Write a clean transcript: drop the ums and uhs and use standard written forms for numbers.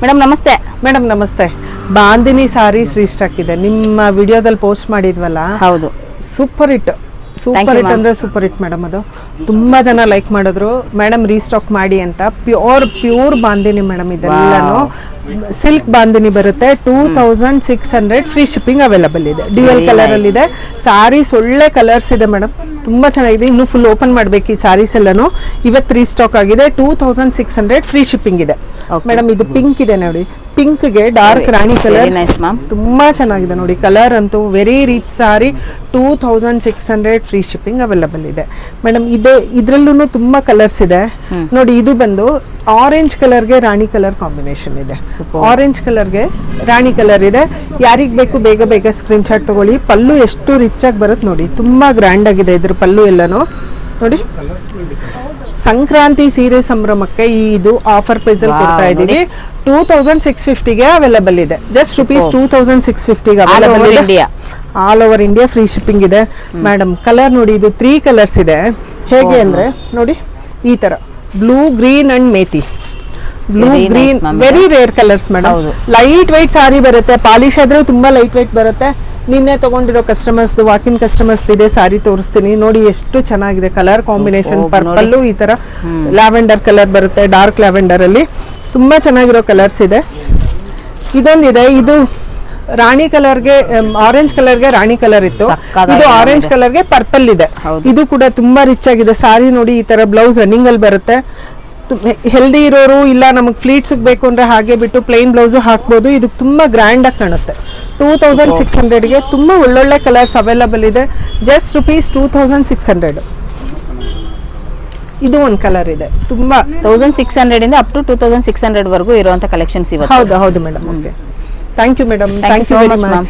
Madam ನಮಸ್ತೆ. Madam ನಮಸ್ತೆ. ಬಾಂದಿನಿ ಸಾರಿ stock ಇದೆ, ನಿಮ್ಮ ವಿಡಿಯೋದಲ್ಲಿ ಪೋಸ್ಟ್ ಮಾಡಿದ್ವಲ್ಲ. ಹೌದು, ಸೂಪರ್ ಹಿಟ್ ಅಂದ್ರೆ ಸೂಪರ್ ಹಿಟ್ ಮೇಡಮ್. ಅದು ತುಂಬಾ ಜನ ಲೈಕ್ ಮಾಡಿದ್ರು ಮೇಡಮ್, ರೀಸ್ಟಾಕ್ ಮಾಡಿ ಅಂತ. ಪ್ಯೂರ್ ಬಾಂದಿನಿ ಮೇಡಮ್, ಇದೆಲ್ಲಾನು ಸಿಲ್ಕ್ ಬಾಂದಿನಿ ಬರುತ್ತೆ. 2600 ಫ್ರೀ ಶಿಪ್ಪಿಂಗ್ ಅವೈಲಬಲ್ ಇದೆ. ಡ್ಯುಯಲ್ ಕಲರ್ ಅಲ್ಲಿ ಇದೆ. ಸಾರೀಸ್ ಒಳ್ಳೆ ಕಲರ್ಸ್ ಇದೆ ಮೇಡಮ್, ತುಂಬಾ ಚೆನ್ನಾಗಿದೆ. ಇನ್ನು ಫುಲ್ ಓಪನ್ ಮಾಡ್ಬೇಕು ಈ ಸಾರೀಸ್ ಎಲ್ಲಾನು. ಇವತ್ತು ರೀಸ್ಟಾಕ್ ಆಗಿದೆ. 2600 ಫ್ರೀ ಶಿಪ್ಪಿಂಗ್ ಇದೆ ಮೇಡಮ್. ಇದು ಪಿಂಕ್ ಇದೆ ನೋಡಿ, ಪಿಂಕ್ ಗೆ ಡಾರ್ಕ್ ರಾಣಿ ಕಲರ್, ತುಂಬಾ ಚೆನ್ನಾಗಿದೆ ನೋಡಿ. ಕಲರ್ ಅಂತೂ ವೆರಿ ರಿಚ್ ಸಾರಿ. 2600 ಫ್ರೀ ಶಿಪ್ಪಿಂಗ್ ಅವೈಲಬಲ್ ಇದೆ ಮೇಡಮ್. ಇದ್ರಲ್ಲೂ ತುಂಬಾ ಕಲರ್ಸ್ ಇದೆ ನೋಡಿ. ಇದು ಬಂದು ಆರೆಂಜ್ ಕಲರ್ಗೆ ರಾಣಿ ಕಲರ್ ಕಾಂಬಿನೇಷನ್ ಇದೆ. ಆರೆಂಜ್ ಕಲರ್ಗೆ ರಾಣಿ ಕಲರ್ ಇದೆ. ಯಾರಿಗ್ ಬೇಕು ಬೇಗ ಬೇಗ ಸ್ಕ್ರೀನ್ ಶಾಟ್ ತಗೊಳ್ಳಿ. ಪಲ್ಲು ಎಷ್ಟು ರಿಚ್ ಆಗಿ ಬರುತ್ತೆ ನೋಡಿ, ತುಂಬಾ ಗ್ರ್ಯಾಂಡ್ ಆಗಿದೆ ಇದ್ರ ಪಲ್ಲು ಎಲ್ಲಾನು ನೋಡಿ. ಸಂಕ್ರಾಂತಿ ಸೀರೆ ಸಂಭ್ರಮಕ್ಕೆ ಇದು ಆಫರ್ ಪ್ರೈಸ್ ಅಲ್ಲಿ ಕೊಡ್ತಾ ಇದೀವಿ. 2650ಗೆ ಅವೈಲಬಲ್ ಇದೆ. ಜಸ್ಟ್ ರುಪೀಸ್ 2650ಗೆ ಅವೈಲಬಲ್ ಇದೆ. All over India free shipping ಇದೆ ಮೇಡಮ್. ಕಲರ್ ನೋಡಿ, ಇದು 3 ಕಲರ್ಸ್ ಇದೆ. ಹೇಗೆ ಅಂದ್ರೆ ನೋಡಿ, ಈ ತರ blue, green and methi. Blue green very rare colours madam. Light white sari ಬರುತ್ತೆ, ಪಾಲಿಶ್ ಆದ್ರೆ ತುಂಬಾ ಲೈಟ್ ವೈಟ್ ಬರುತ್ತೆ. ನಿನ್ನೆ ತಗೊಂಡಿರೋ ಕಸ್ಟಮರ್ಸ್, ವಾಕಿನ್ ಕಸ್ಟಮರ್ಸ್ ಇದೆ ಸಾರಿ ತೋರಿಸ್ತೀನಿ ನೋಡಿ. ಎಷ್ಟು ಚೆನ್ನಾಗಿದೆ ಕಲರ್ ಕಾಂಬಿನೇಷನ್. ಪರ್ಪಲ್ ಈ ತರ ಲ್ಯಾವೆಂಡರ್ ಕಲರ್ ಬರುತ್ತೆ, ಡಾರ್ಕ್ ಲ್ಯಾವೆಂಡರ್ ಅಲ್ಲಿ ತುಂಬಾ ಚೆನ್ನಾಗಿರೋ ಕಲರ್ಸ್ ಇದೆ. ಇದೊಂದಿದೆ, ಇದು ರಾಣಿ ಕಲರ್ಗೆ, ಆರೆಂಜ್ ಕಲರ್ಗೆ ರಾಣಿ ಕಲರ್ ಇತ್ತು. ಇದು ಆರೆಂಜ್ ಕಲರ್ಗೆ ಪರ್ಪಲ್ ಇದೆ. ಇದು ಕೂಡ ತುಂಬಾ ರಿಚ್ ಆಗಿದೆ ಸಾರಿ ನೋಡಿ. ಈ ತರ ಬ್ಲೌಸ್ ರನ್ನಿಂಗ್ ಅಲ್ಲಿ ಬರುತ್ತೆ. ಹೆಲ್ದಿ ಇರೋರು ಇಲ್ಲ ನಮಗೆ ಫ್ಲೀಟ್ಸ್ ಬೇಕು ಅಂದ್ರೆ ಹಾಗೆ ಬಿಟ್ಟು ಪ್ಲೈನ್ ಬ್ಲೌಸ್ ಹಾಕ್ಬೋದು. ಇದು ತುಂಬಾ ಗ್ರ್ಯಾಂಡ್ ಆಗಿ ಕಾಣುತ್ತೆ. 2600ಗೆ ತುಂಬಾ ಒಳ್ಳೊಳ್ಳೆ ಕಲರ್ಸ್ ಅವೈಲಬಲ್ ಇದೆ. Just rupees 2600. ಇದು ಒಂದು ಕಲರ್ ಇದೆ. ತುಂಬಾ 1600 ಇಂದ ಅಪ್ ಟು 2600 ವರೆಗೂ ಇರುವಂತ ಕಲೆಕ್ಷನ್ಸ್ ಇವತ್ತು. ಹೌದು madam. Okay, thank you madam. Thank you very much.